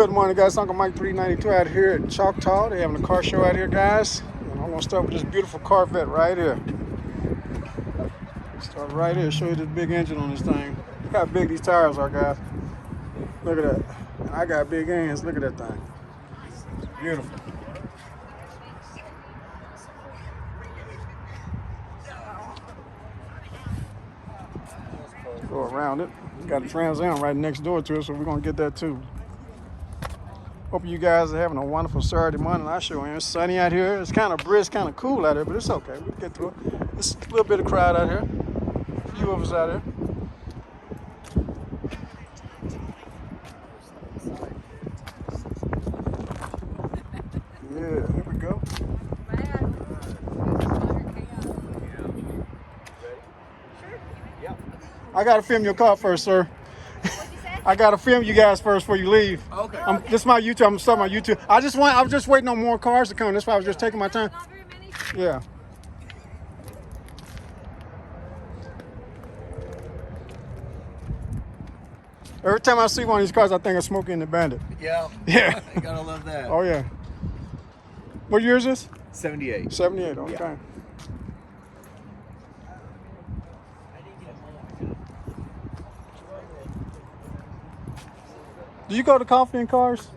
Good morning, guys. Uncle Mike 392 out here at Choctaw. They're having a car show out here, guys. And I'm gonna start with this beautiful Corvette right here. Start right here. Show you this big engine on this thing. Look how big these tires are, guys. Look at that. And I got big hands. Look at that thing. Beautiful. Go around it. It's got a Trans Am right next door to it, so we're gonna get that too. Hope you guys are having a wonderful Saturday morning. I sure am. It's sunny out here. It's kind of brisk, kind of cool out here, but it's okay. We'll get through it. There's a little bit of crowd out here. A few of us out here. Yeah, here we go. I gotta film your car first, sir. I gotta film you guys first before you leave. Okay. This is my YouTube. I'm gonna start my YouTube. I was just waiting on more cars to come. That's why I was just taking my time. Not very many. Yeah. Every time I see one of these cars, I think of Smokey and the Bandit. Yeah. Yeah. You gotta love that. Oh yeah. What year is this? 78. 78. Okay. Yeah. Do you go to Caffeine Cars?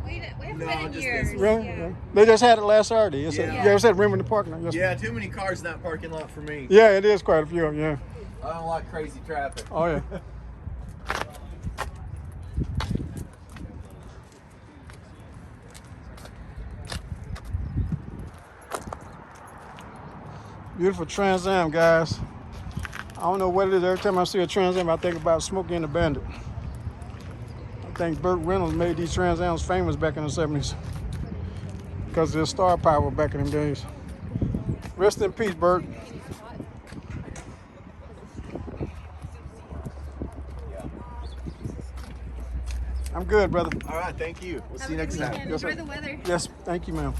We haven't No, been in just years. this Really? Yeah. They just had it last Saturday. It's Yeah. yeah, it was at Rim in the parking lot. Yes. Yeah, too many cars in that parking lot for me. Yeah, it is quite a few. Yeah. I don't like crazy traffic. Oh yeah. Beautiful Trans Am, guys. I don't know what it is. Every time I see a Trans Am, I think about Smokey and the Bandit. I think Burt Reynolds made these Trans Ams famous back in the 70s because of their star power back in them days. Rest in peace, Burt. I'm good, brother. All right, thank you. We'll Have see you a next good time. weekend. Yes, sir. Enjoy the weather. Yes, thank you, ma'am.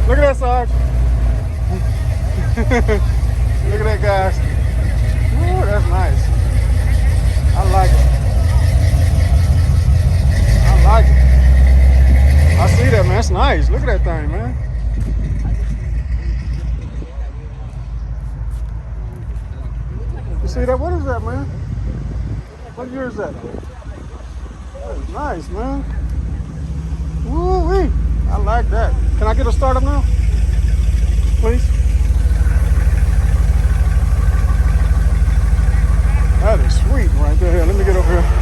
Look at that, Sarge. Look at that, guys. Ooh, that's nice. I like it. I like it. I see that, man. That's nice. Look at that thing, man. You see that? What is that, man? What year is that? That is nice, man. Woo-wee. I like that. Can I get a startup now? Please? That is sweet right there. Here, let me get over here.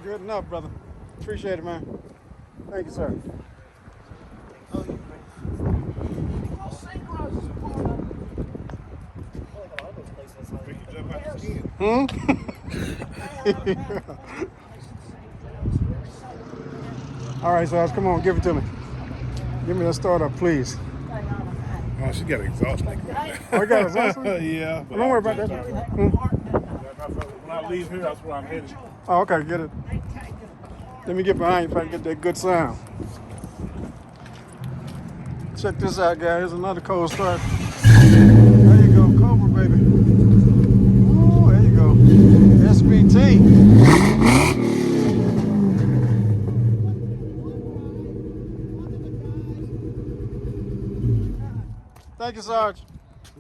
Good enough, brother. Appreciate it, man. Thank you, sir. Hmm? All right, Sarge, come on, give it to me. Give me that startup, please. Oh, she got an exhaust leak. Oh, you got exhaust leak? Yeah. But Don't worry about that. Hmm? When I leave here, that's where I'm headed. Oh, okay, get it. Let me get behind you if I can get that good sound. Check this out, guys. Here's another cold start. There you go, Cobra, baby. Ooh, there you go. SVT. Thank you, Sarge.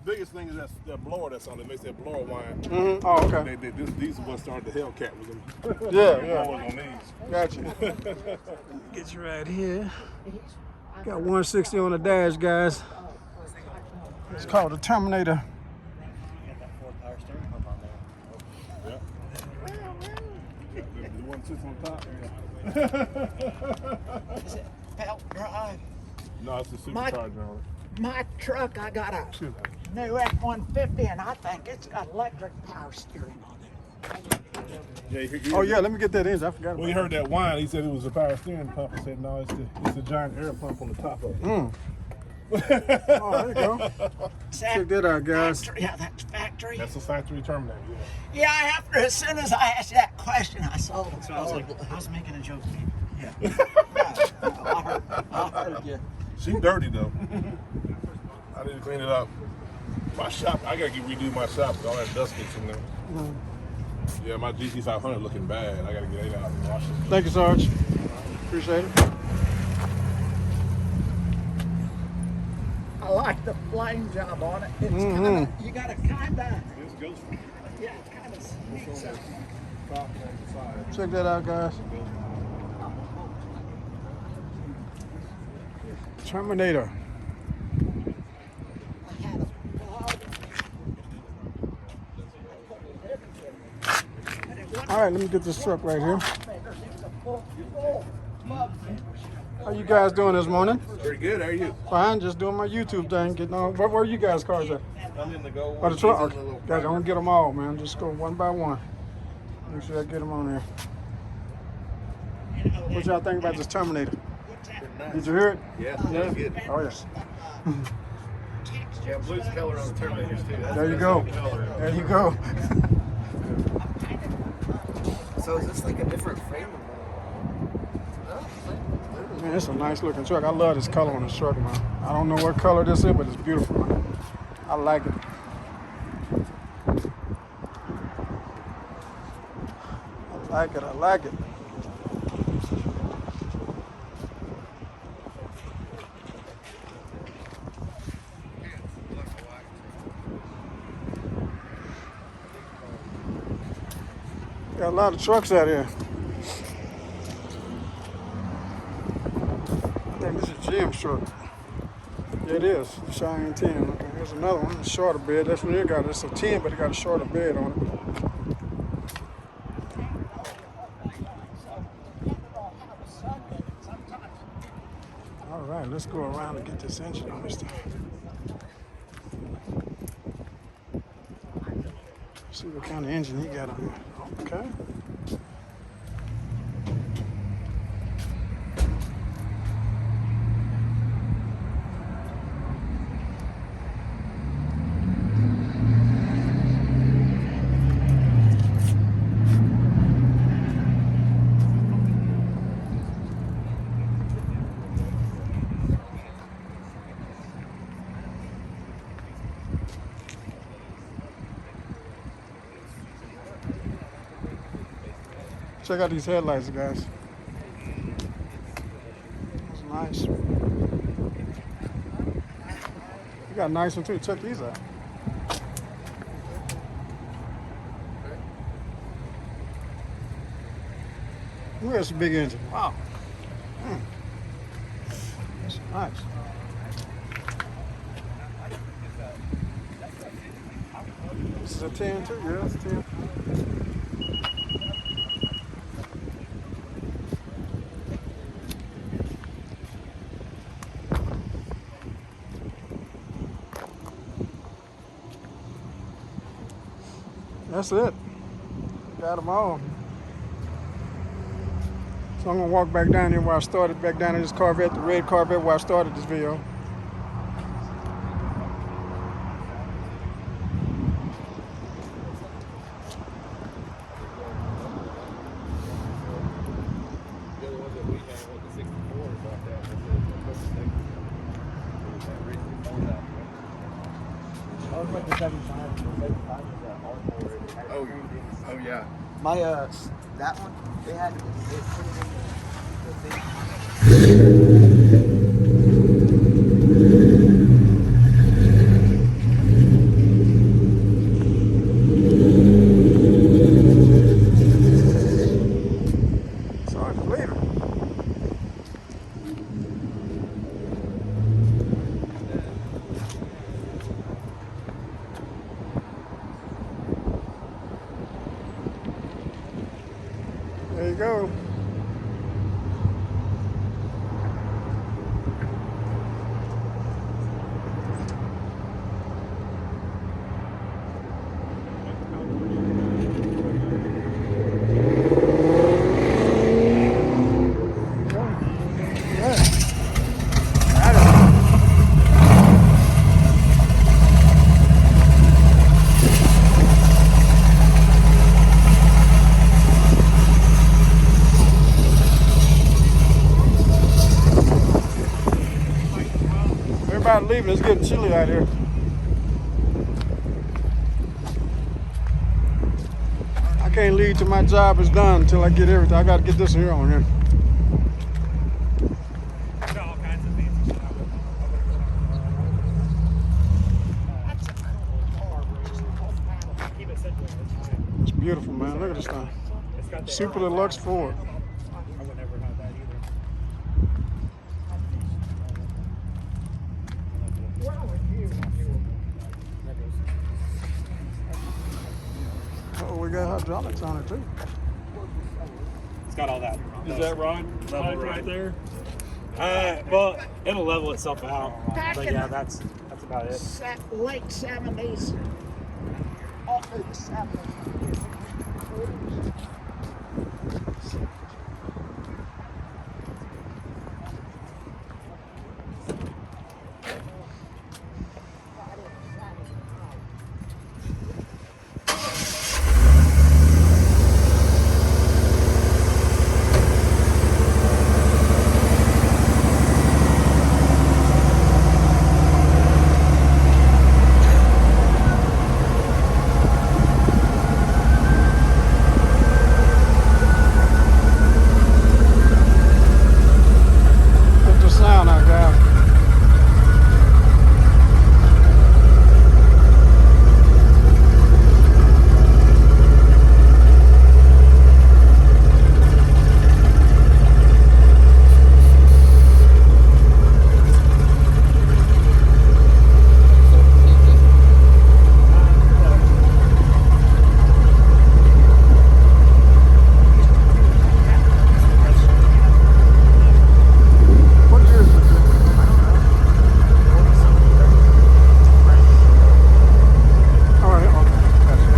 biggest thing is that blower that's on it. Makes that blower whine. Mm-hmm. Oh, okay. These are what started the Hellcat with them. Yeah, Blowers on these. Gotcha. Get you right here. Got 160 on the dash, guys. It's called the Terminator. Yeah. The one sits on top. Is it belt drive? No, it's the supercharger on it. My truck, I got a new F-150, and I think it's got electric power steering on it. Yeah, Oh yeah, let me get that engine. I forgot When about he heard that whine, he said it was a power steering pump. I said, no, it's the giant air pump on the top of it. Oh, there you go. Check that out, guys. Factory, yeah, that's factory. That's a factory Terminator, yeah. Yeah, after as soon as I asked that question, I saw it. So I was like, I was making a joke. yeah. I heard you. She dirty though. I need to clean it up. My shop, I gotta redo my shop with all that dust gets in there. Yeah, my GT500 looking bad. I gotta get it out and wash it. Thank you, Sarge. Appreciate it. I like the flame job on it. It's kinda, you gotta kinda, yeah, it kinda sneaks up. Check that out, guys. Terminator. All right, let me get this truck right here. How you guys doing this morning? Pretty good. How are you? Fine, just doing my YouTube thing. Getting on. Where are you guys' cars at? I'm in the Go Oh, one. the truck. He's in the little Guys, I don't get them all, man. Just go one by one. Make sure I get them on there. What y'all think about this Terminator? Did you hear it? Yeah, that's good. Oh yes. Yeah, blue's color on the Terminators too. That's There you go. There you go. So is this like a different frame? Man, it's a nice looking truck. I love this color on this truck, man. I don't know what color this is, but it's beautiful, man. I like it. I like it. I like it. Got a lot of trucks out here. I think this is Jim's truck. Yeah, it is. Cheyenne 10. Okay, here's another one. A shorter bed. That's what it got. It's a 10, but it got a shorter bed on it. All right, let's go around and get this engine on this thing. See what kind of engine he got on here. Okay. Check out these headlights, guys. That's nice. You got a nice one too. Check these out. Look at this big engine. Wow. That's nice. This is a 10 too, yeah, it's a 10. That's it. Got them all. So I'm gonna walk back down here where I started, back down in this Corvette, the red Corvette where I started this video. The other one that we had with the 64 is like that. Oh yeah. My that one they had to go. Everybody leaving. It's getting chilly out here. I can't leave till my job is done until I get everything. I got to get this here on here. Got all kinds of fancy stuff. That's a cool car, bro. Keep it simple. It's beautiful, man. Look at this thing. It's got the Super Deluxe Ford. I would never have that either. Oh, we got hydraulics on it too. It's got all that. Is that rod Level right ride. there? Well, it'll level itself out. But yeah, that's about it. Late 70s. All through the 70s. Check the sound out, guys. What year is this? All right, okay. Gotcha.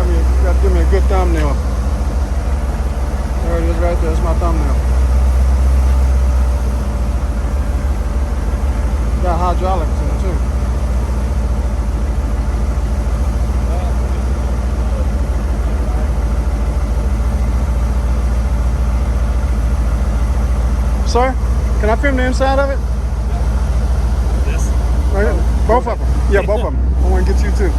You gotta give me a good thumbnail. There it is right there. That's my thumbnail. Got hydraulics in it too. Sir, can I film the inside of it? This? Right here. Both of them. Yeah, both of them. I want to get you too.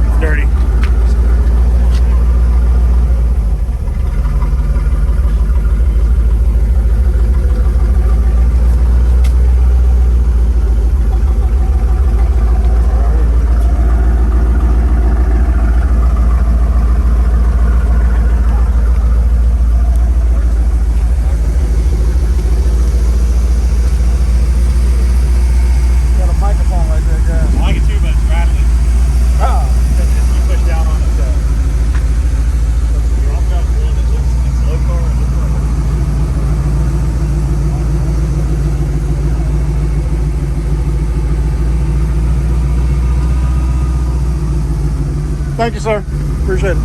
It's dirty. Got a microphone right there, guys. I like it too, but it's rattling. Because if you push down on it, I've got one that looks like a slow car. It looks like Thank you, sir. Appreciate it.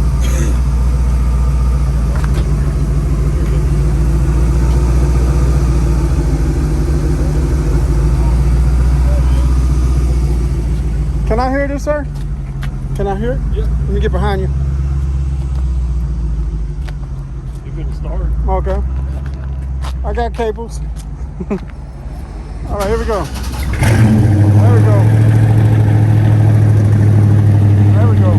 Can I hear this, sir? Can I hear it? Yeah. Let me get behind you. You couldn't start. Okay. I got cables. All right, here we go. There we go. There we go.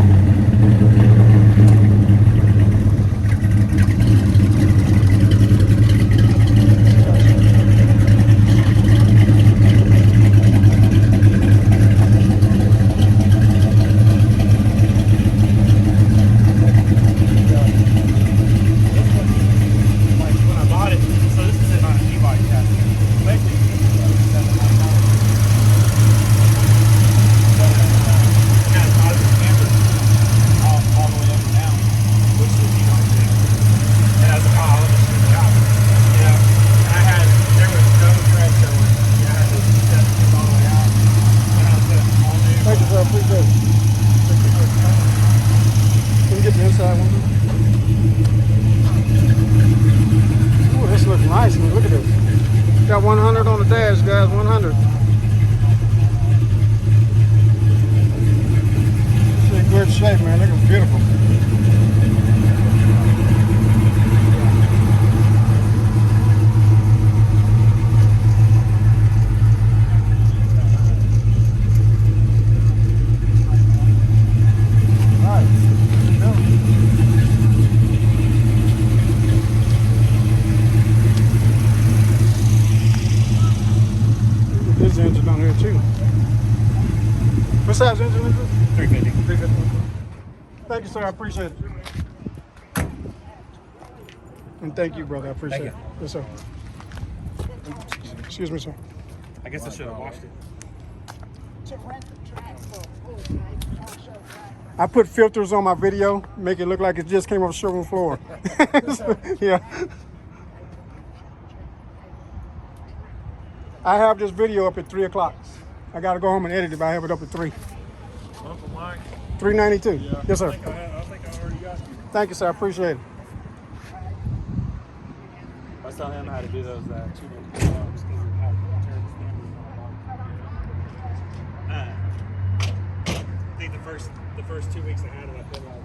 nice, man. Look, it's beautiful. This engine on here too. What size engine is this? 350. 350. Thank you, sir. I appreciate it. And thank you, brother. I appreciate it. Yes, sir. Excuse me, sir. I guess I should have washed it. To rent the track for a full night car show track. I put filters on my video, make it look like it just came off the showroom floor. Yeah. I have this video up at 3 o'clock. I got to go home and edit it, but I have it up at 3. Uncle Mike. 392. Yes, sir. I think I already got you. Thank you, sir. I appreciate it. I was telling him how to do those 2 minute jumps because of how it turns the I think the first 2 weeks I had it, I put like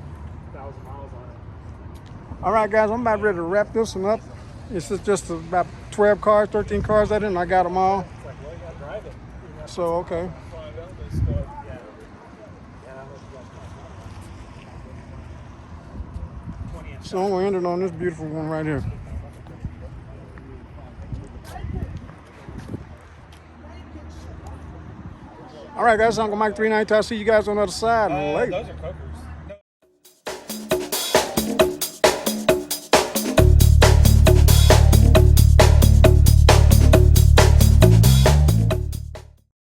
1,000 miles on it. All right, guys, I'm about ready to wrap this one up. It's just about 12 cars, 13 cars at it, and I got them all. It's like, well, you got to drive it. You have So, okay. to find out this stuff. Yeah, that was like 20 inch. So I'm going to end it on this beautiful one right here. All right, guys, Uncle Mike 392. I'll see you guys on the other side later. Those are cokers.